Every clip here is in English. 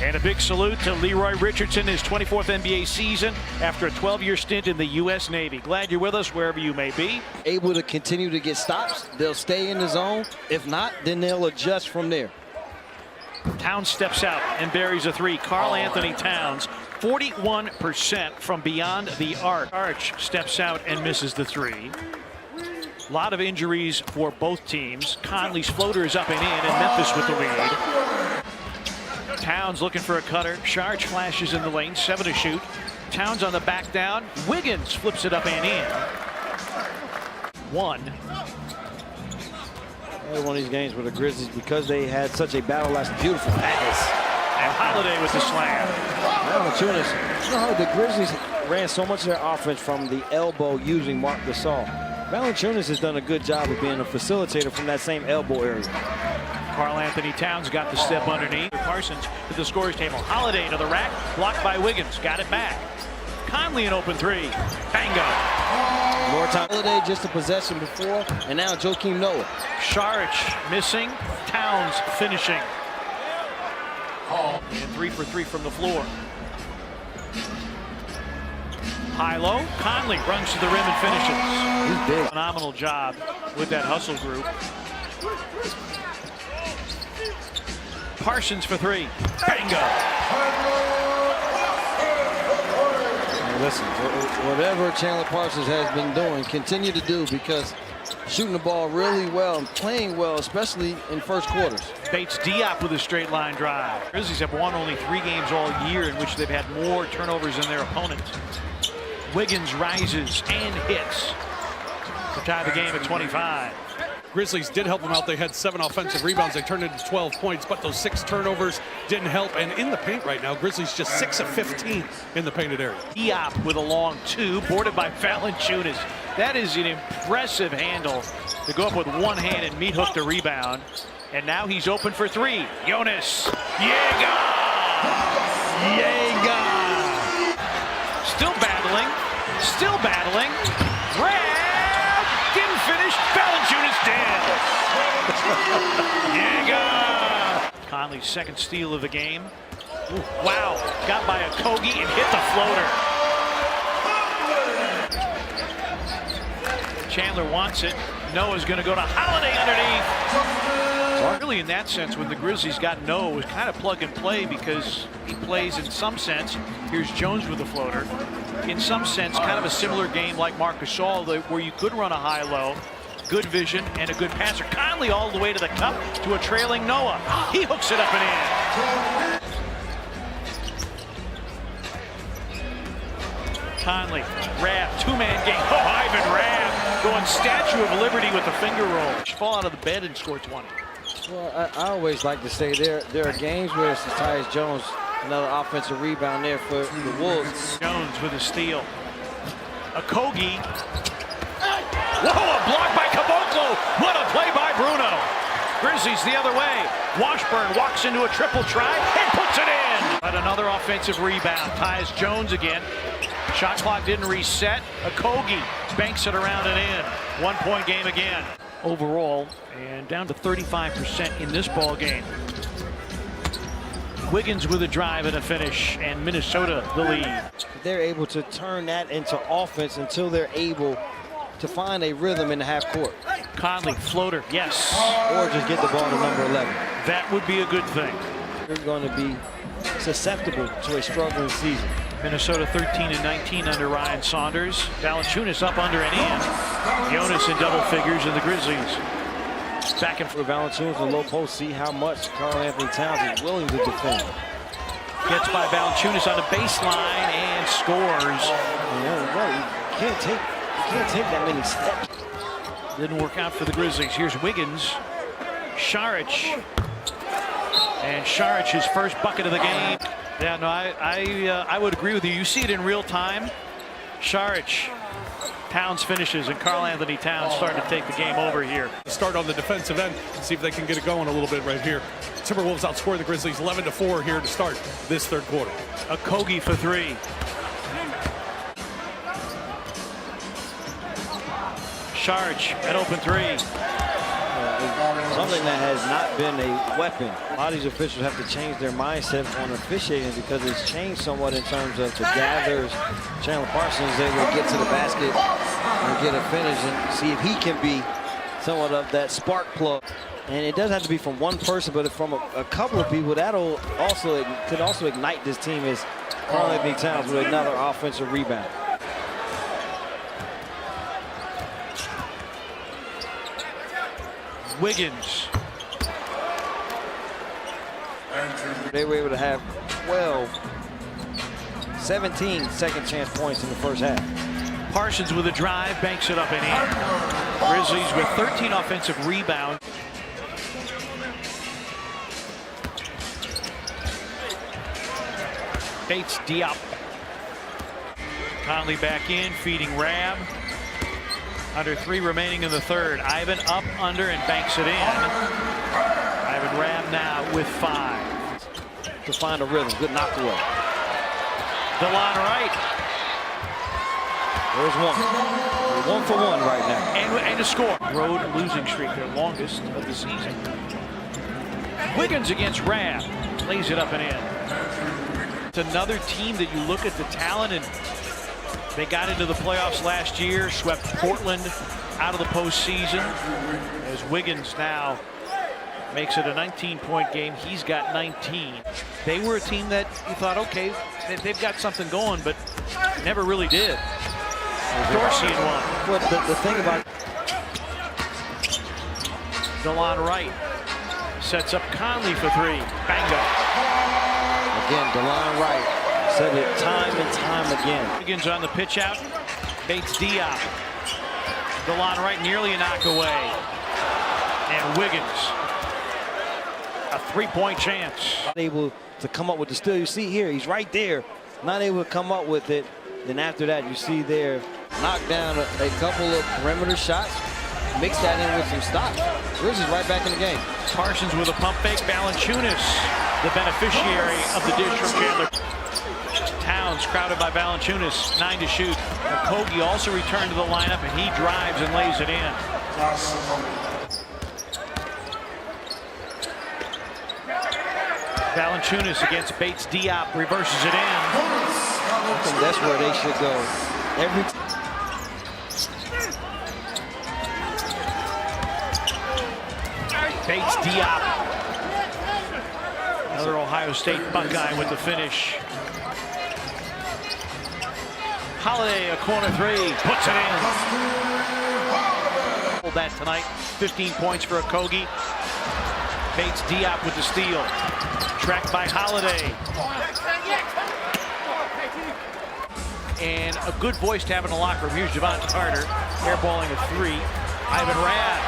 And a big salute to Leroy Richardson, his 24th NBA season after a 12-year stint in the U.S. Navy. Glad you're with us wherever you may be. Able to continue to get stops. They'll stay in the zone. If not, then they'll adjust from there. Towns steps out and buries a three. Karl Anthony Towns, 41% from beyond the arc. Arch steps out and misses the three. A lot of injuries for both teams. Conley's floater is up and in, and Memphis with the lead. Towns looking for a cutter. Sharge flashes in the lane, 7 to shoot. Towns on the back down. Wiggins flips it up and in. One. One of these games with the Grizzlies, because they had such a battle last beautiful pass. And Holiday with the slam. Valanciunas, you know how the Grizzlies ran so much of their offense from the elbow using Marc Gasol. Valanciunas has done a good job of being a facilitator from that same elbow area. Karl Anthony Towns got the step underneath. Parsons to the scorer's table. Holiday to the rack, blocked by Wiggins. Got it back. Conley an open three. Bango. More time. Holiday just a possession before, and now Joakim Noah. Saric missing. Towns finishing. And 3 for 3 from the floor. High-low. Conley runs to the rim and finishes. He's big. Phenomenal job with that hustle group. Parsons for 3. Bingo. Listen, whatever Chandler Parsons has been doing, continue to do, because shooting the ball really well and playing well, especially in first quarters. Bates Diop with a straight line drive. Grizzlies have won only 3 games all year in which they've had more turnovers than their opponents. Wiggins rises and hits to tie the game at 25. Grizzlies did help them out. They had 7 offensive rebounds. They turned into 12 points, but those 6 turnovers didn't help. And in the paint right now, Grizzlies just 6 of 15 in the painted area. Diop with a long 2, boarded by Valanciunas. That is an impressive handle to go up with one hand and meat hook the rebound. And now he's open for 3. Jonas. Jaeger! Still battling. Still battling. Grab! Didn't finish. Valanciunas did. Jaeger! Conley's second steal of the game. Ooh, wow. Got by a Kogi and hit the floater. Chandler wants it. Noah's going to go to Holiday underneath. Really, in that sense, when the Grizzlies got Noah, it was kind of plug and play, because he plays in some sense. Here's Jones with the floater. In some sense, kind of a similar game like Marc Gasol, where you could run a high-low, good vision, and a good passer. Conley all the way to the cup to a trailing Noah. He hooks it up and in. Conley, Rabb, 2-man game. Oh, Ivan Rabb going Statue of Liberty with the finger roll. Fall out of the bed and score 20. Well, I always like to say there are games where it's Tyus Jones, another offensive rebound there for the Wolves. Jones with a steal. A Kogi. Whoa, a block by Caboclo. What a play by Bruno. Grizzlies the other way. Washburn walks into a triple try and puts it in. But another offensive rebound. Tyus Jones again. Shot clock didn't reset. A Kogi banks it around and in. 1-point game again. Overall, and down to 35% in this ball game. Wiggins with a drive and a finish, and Minnesota the lead. They're able to turn that into offense until they're able to find a rhythm in the half court. Conley, floater, yes. Or just get the ball to number 11. That would be a good thing. They're going to be susceptible to a struggling season. Minnesota 13-19 under Ryan Saunders. Valanciunas up under and in. Jonas in double figures, and the Grizzlies back and forth. Valanciunas in the low post. See how much Karl Anthony Towns is willing to defend. Gets by Valanciunas on the baseline and scores. You can't take that many steps. Didn't work out for the Grizzlies. Here's Wiggins. Saric. And Saric, his first bucket of the game. Yeah, no, I would agree with you. You see it in real time. Saric. Towns finishes, and Karl Anthony Towns starting to take the game over here. Start on the defensive end, see if they can get it going a little bit right here. Timberwolves outscore the Grizzlies 11-4 here to start this third quarter. A Kogi for 3. Saric at open 3. something that has not been a weapon. A lot of these officials have to change their mindset on officiating because it's changed somewhat in terms of the gathers. Chandler Parsons is able to get to the basket and get a finish and see if he can be somewhat of that spark plug. And it doesn't have to be from one person, but from a couple of people. That'll could also ignite this team as Karl-Anthony Towns with another offensive rebound. Wiggins. They were able to have 17 second chance points in the first half. Parsons with a drive, banks it up and in. Grizzlies with 13 offensive rebounds. Bates Diop. Conley back in, feeding Rab. Under 3 remaining in the third. Ivan up, under, and banks it in. Ivan Rab now with 5. To find a rhythm, good knock away. DeLon Wright. There's one. 1 for 1 right now. And a score. Road losing streak, their longest of the season. Wiggins against Rab. Lays it up and in. It's another team that you look at the talent, and they got into the playoffs last year, swept Portland out of the postseason. As Wiggins now makes it a 19-point game. He's got 19. They were a team that you thought, okay, they've got something going, but never really did. Dorsey in one. Well, the thing about DeLon Wright sets up Conley for 3. Bango. Again, DeLon Wright said it time and time again. Wiggins on the pitch out. Bates Diop. DeLon Wright nearly a knock away. And Wiggins, a 3-point chance. Able to come up with the steal. You see here, he's right there. Not able to come up with it. Then after that, you see there, knock down a couple of perimeter shots. Mix that in with some stops. Grizzlies right back in the game. Parsons with a pump fake. Valanciunas, the beneficiary of the dish from Chandler. Towns crowded by Valanciunas, 9 to shoot. Okogie also returned to the lineup, and he drives and lays it in. Valanciunas against Bates Diop, reverses it in. I think that's where they should go. Bates Diop. Another Ohio State Buckeye with the finish. Holiday, a corner 3, puts it in. Hold that tonight, 15 points for Okogie. Bates Diop with the steal. Tracked by Holiday. And a good voice to have in the locker room. Here's Javon Carter, airballing a 3. Ivan Rad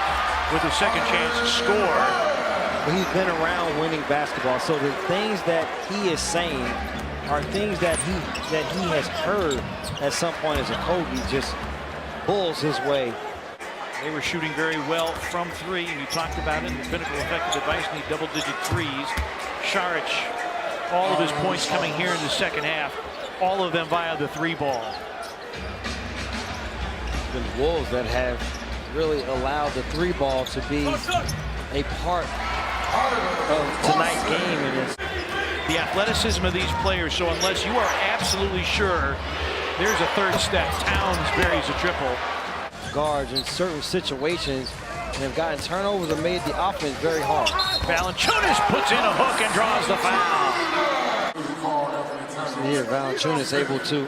with a second chance to score. He's been around winning basketball, so the things that he is saying are things that he has heard at some point as a Okogie, just bulls his way. They were shooting very well from 3, and you talked about it. The Pinnacle Effective Advice need double-digit 3s. Saric, all of his points coming here in the second half, all of them via the 3 ball. The Wolves that have really allowed the 3 ball to be a part of tonight's game. And it's the athleticism of these players, so unless you are absolutely sure, there's a third step. Towns buries a triple. Guards in certain situations and have gotten turnovers and made the offense very hard. Valanciunas puts in a hook and draws the foul. So here, Valanciunas able to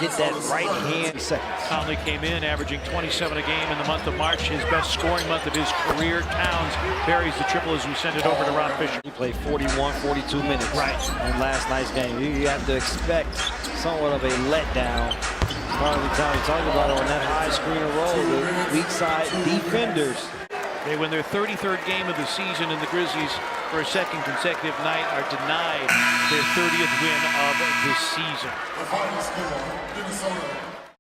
get that right hand seconds. Conley came in averaging 27 a game in the month of March, his best scoring month of his career. Towns buries the triple as we send it over to Ron Fisher. He played 41, 42 minutes in last night's game. You have to expect somewhat of a letdown. Karl-Anthony Towns talking about it on that high screen and roll, the weak side defenders. They win their 33rd game of the season, and the Grizzlies, for a second consecutive night, are denied their 30th win of the season.